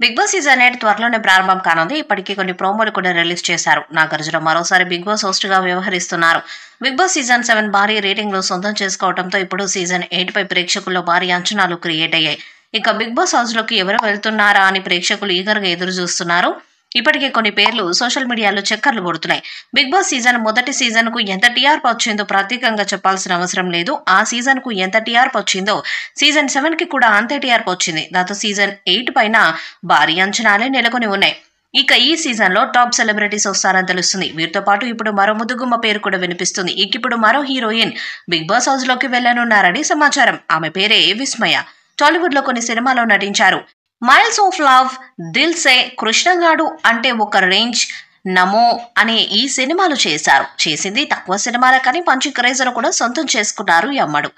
Big boss season 8 త్వరలోనే ప్రారంభం కానుంది. ఇప్పటికే కొన్ని ప్రోమోలు కూడా రిలీజ్ చేశారు. నాగార్జున మరోసారి బిగ్ బాస్ హోస్ట్ గా వ్యవహరిస్తున్నారు. బిగ్ బాస్ సీజన్ 7 భారీ రేటింగ్లు సొంతం చేసుకోవడంతో ఇప్పుడు సీజన్ 8 పై ప్రేక్షకుల్లో భారీ అంచనాలు క్రియేట్ అయ్యాయి. ఇక బిగ్ బాస్ హౌస్ లోకి ఎవరు వెళ్తున్నారా అని ప్రేక్షకులు ఈగర్గా ఎదురు చూస్తున్నారు. ఇప్పటికే కొన్ని పేర్లు సోషల్ మీడియాలో చక్కర్లు కొడుతున్నాయి. బిగ్ బాస్ సీజన్ మొదటి సీజన్ కు ఎంత టీఆర్పీ వచ్చిందో ప్రత్యేకంగా చెప్పాల్సిన అవసరం లేదు. ఆ సీజన్ కు ఎంత టీఆర్పీ వచ్చిందో సీజన్ 7 కి కూడా అంతే టీఆర్పీ వచ్చింది. దాంతో సీజన్ 8 పైన భారీ అంచనాలే నెలకొని ఉన్నాయి. ఇక ఈ సీజన్ లో టాప్ సెలబ్రిటీస్ వస్తారని తెలుస్తుంది. వీరితో పాటు ఇప్పుడు మరో ముద్దుగుమ్మ పేరు కూడా వినిపిస్తుంది. ఇప్పుడు మరో హీరోయిన్ బిగ్ బాస్ హౌస్ లోకి వెళ్లనున్నారని సమాచారం. ఆమె పేరే విస్మయ. టాలీవుడ్ లో కొన్ని సినిమాలో నటించారు. మైల్స్ ఆఫ్ లవ్, దిల్ సే, కృష్ణగాడు అంటే ఒక రేంజ్, నమో అనే ఈ సినిమాలు చేసింది తక్కువ సినిమాల కానీ మంచి క్రేజ్ను కూడా సొంతం చేసుకున్నారు ఈ అమ్మడు.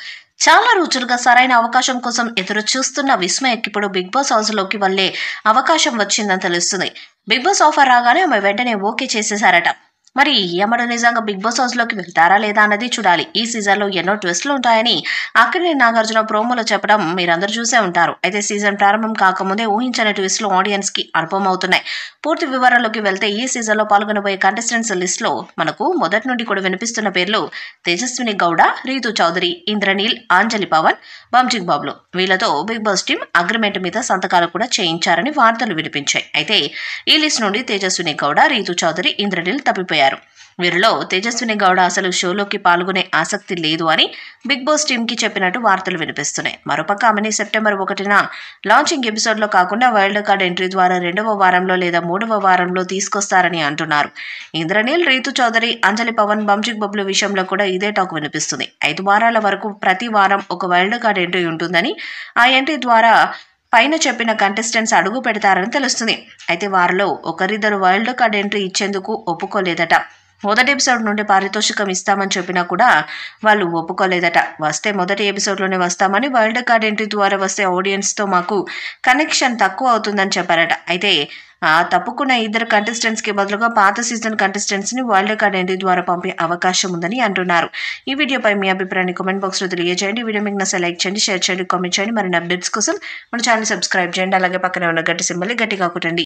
చాలా రోజులుగా సరైన అవకాశం కోసం ఎదురు చూస్తున్న విస్మయకి ఇప్పుడు బిగ్ బాస్ హౌస్ లోకి వెళ్లే అవకాశం వచ్చిందని తెలుస్తుంది. బిగ్ బాస్ ఆఫర్ రాగానే ఆమె వెంటనే ఓకే చేసేశారట. మరి ఈ అమ్మడు నిజంగా బిగ్ బాస్ హౌస్ లోకి వెళ్తారా లేదా అన్నది చూడాలి. ఈ సీజన్ లో ఎన్నో ట్విస్టులు ఉంటాయని అక్కడే నాగార్జున ప్రోమోలో చెప్పడం మీరందరూ చూసే ఉంటారు. అయితే సీజన్ ప్రారంభం కాకముందే ఊహించని ట్విస్టులు ఆడియన్స్ కి అనుభవం అవుతున్నాయి. పూర్తి వివరాల్లోకి వెళ్తే ఈ సీజన్ లో పాల్గొనబోయే కంటెస్టెంట్స్ లిస్ట్ లో మనకు మొదటి నుండి కూడా వినిపిస్తున్న పేర్లు తేజస్విని గౌడ, రీతు చౌదరి, ఇంద్రనీల్, అంజలి పవన్, బంజింగ్ బాబులు. వీళ్లతో బిగ్ బాస్ టీం అగ్రిమెంట్ మీద సంతకాలు కూడా చేయించారని వార్తలు వినిపించాయి. అయితే ఈ లిస్ట్ నుండి తేజస్విని గౌడ, రీతు చౌదరి, ఇంద్రనీల్ తప్పిపోయారు. వీరిలో తేజస్విని గౌడ అసలు షోలోకి పాల్గొనే ఆసక్తి లేదు అని బిగ్ బాస్ టీమ్ కి చెప్పినట్టు వార్తలు వినిపిస్తున్నాయి. మరోపక్క ఆమెని సెప్టెంబర్ 1న లాంచింగ్ ఎపిసోడ్ లో కాకుండా వైల్డ్ కార్డ్ ఎంట్రీ ద్వారా 2వ వారంలో లేదా 3వ వారంలో తీసుకొస్తారని అంటున్నారు. ఇంద్రనీల్, రీతు చౌదరి, అంజలి పవన్, బంజింగ్ బాబుల విషయంలో కూడా ఇదే టాక్ వినిపిస్తుంది. 5 వారాల వరకు ప్రతి వారం ఒక వైల్డ్ కార్డ్ ఎంట్రీ ఉంటుందని, ఆ ఎంట్రీ ద్వారా పైన చెప్పిన కంటెస్టెంట్స్ అడుగు పెడతారని తెలుస్తుంది. అయితే వారిలో ఒకరిద్దరు వైల్డ్ కార్డ్ ఎంట్రీ ఇచ్చేందుకు ఒప్పుకోలేదట. మొదటి ఎపిసోడ్ నుండి పారితోషికం ఇస్తామని చెప్పినా కూడా వాళ్ళు ఒప్పుకోలేదట. వస్తే మొదటి ఎపిసోడ్లోనే వస్తామని, వైల్డ్ కార్డ్ ఎంట్రీ ద్వారా వస్తే ఆడియన్స్తో మాకు కనెక్షన్ తక్కువ అవుతుందని చెప్పారట. అయితే తప్పుకున్న ఇద్దరు కంటెస్టెంట్స్ కి బదులుగా పాత సీజన్ కంటెస్టెంట్స్ ని వైల్డ్ కార్డ్ ఎంట్రీ ద్వారా పంపే అవకాశం ఉందని అంటున్నారు. ఈ వీడియోపై మీ అభిప్రాయాన్ని కామెంట్ బాక్స్ లో తెలియజేయండి. వీడియో మీకు నచ్చితే లైక్ చేయండి, షేర్ చేయండి, కామెంట్ చేయండి. మరిన్ని అప్డేట్స్ కోసం మన ఛానల్ సబ్స్క్రైబ్ చేయండి. అలాగే పక్కనే ఉన్న గట్టి సింబల్ గట్టిగా కొట్టండి.